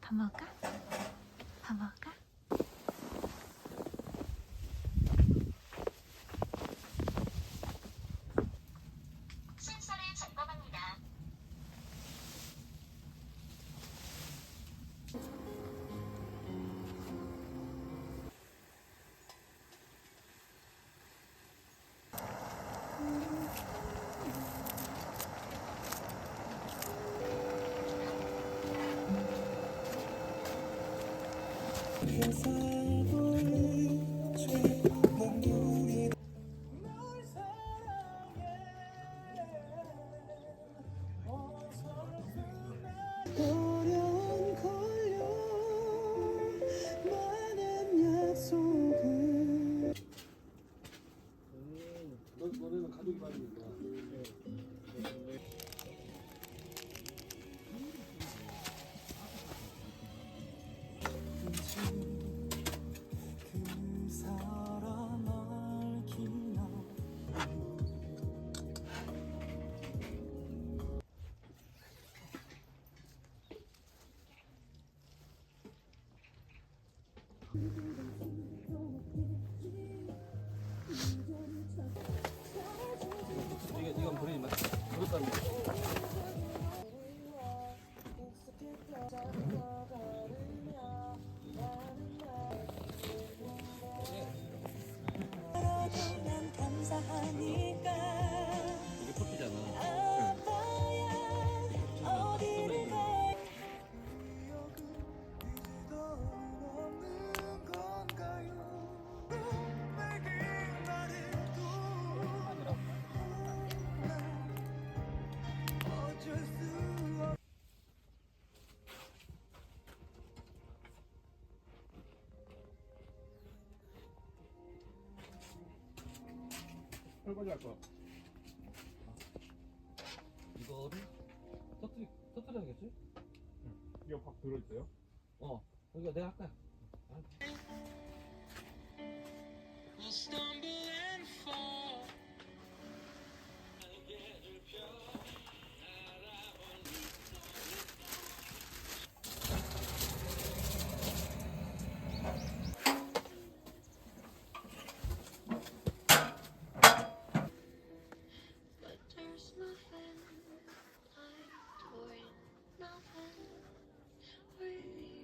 밥 먹을까? 밥 먹을까? 순서를 점검합니다. 너네는 가족이 많으니까. 이건 본인이 맞. 그것도 이게 커피잖아. 설거지 할 거야. 이거를 터뜨려야겠지? 이거 밥 들어있어요? 그러니까 내가 할까? But there's nothing like doing nothing with you.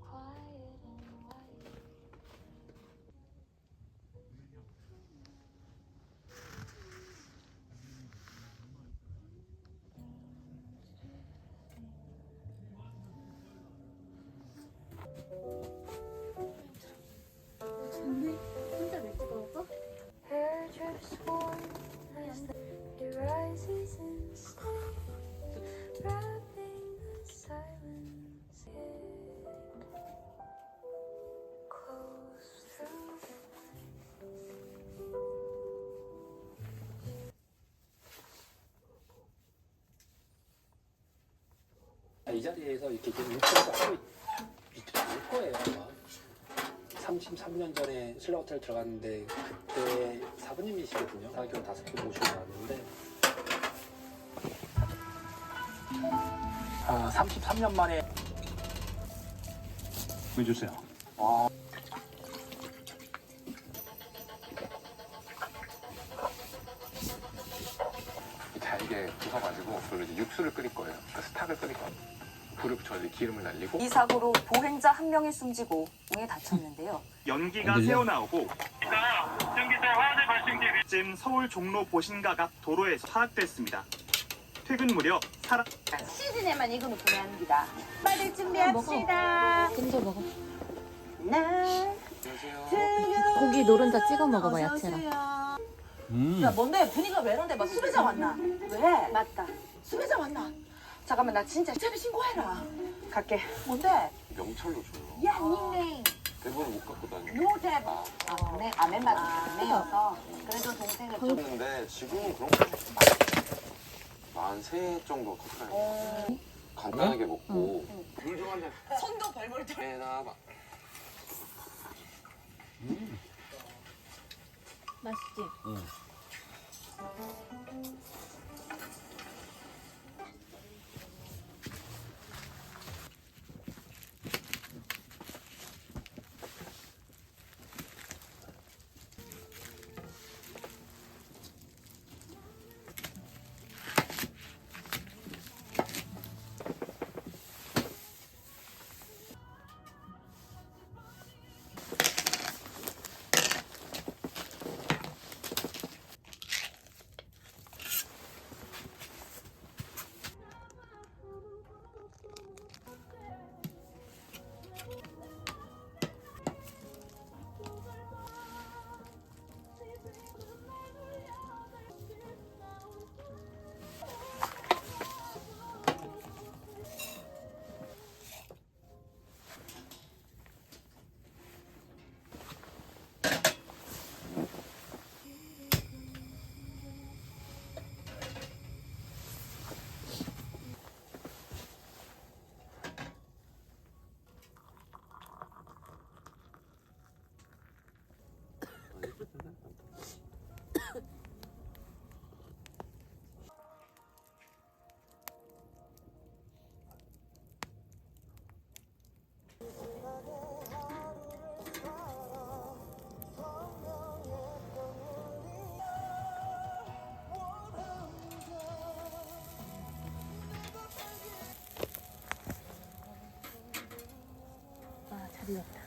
Quiet and white. Hair drips warm as it rises in steam, wrapping the silence in close through the 이 자리에서 이렇게 지금 육성도 하고 있을 거예요. 아마. 33년 전에 신라 호텔 들어갔는데 그때 사부님이시거든요. 사교 5분 모시고 나왔는데 33년 만에 해주세요. 이게 부숴가지고 그걸로 이제 육수를 끓일 거예요. 그러니까 스탁을 끓일 거예요. 불을 붙여서 이제 기름을 날리고. 이 사고로 보행자 한 명이 숨지고 에 다쳤는데요. 연기가 새어나오고 전기세 화재 발생 뒤쯤 서울 종로 보신각 앞 도로에서 파악됐습니다. 퇴근 무렵 사람 시즌에만 이거는 구매합니다. 빨리 준비합시다. 먼저 먹어. 안녕하세요. 고기 노른자 찍어 먹어봐, 야채랑. 야 뭔데 분위기가 왜 이런데? 막 수배자 왔나? 왜? 맞다. 수배자 왔나? 잠깐만 나 진짜 제비 신고해라. 갈게. 뭔데? 명찰로 줘요. 야, 닉네임. 대본을 못 갖고 다니고. 노대박. 아, 그래? 아멘받은 아멘이어서. 그래도 동생을 좀. 했는데 지금은 그런 거 만 3 정도 터트려요. 간단하게 먹고 물 좀 한 잔. 손도 벌벌 떨. 해놔봐. 맛있지? 아, 잘 익었다.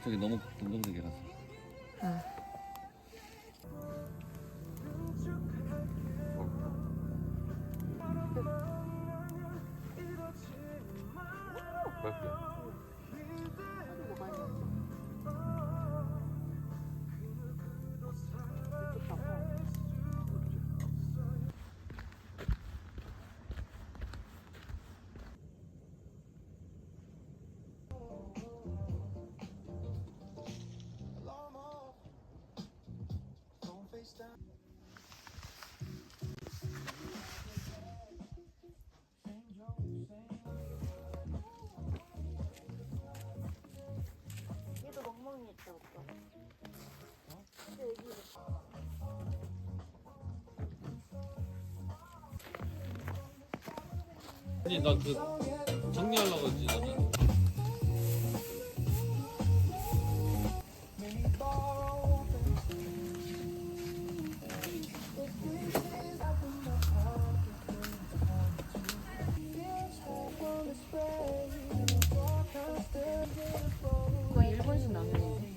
저기 너무 검정색이라서. 얘도 멍멍이 했다, 오빠. 아니 나 그 정리하려고 했지 나는. 이거 일본식 라면인데.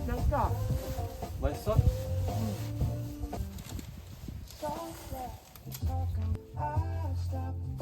맛있어. 맛있어? 응.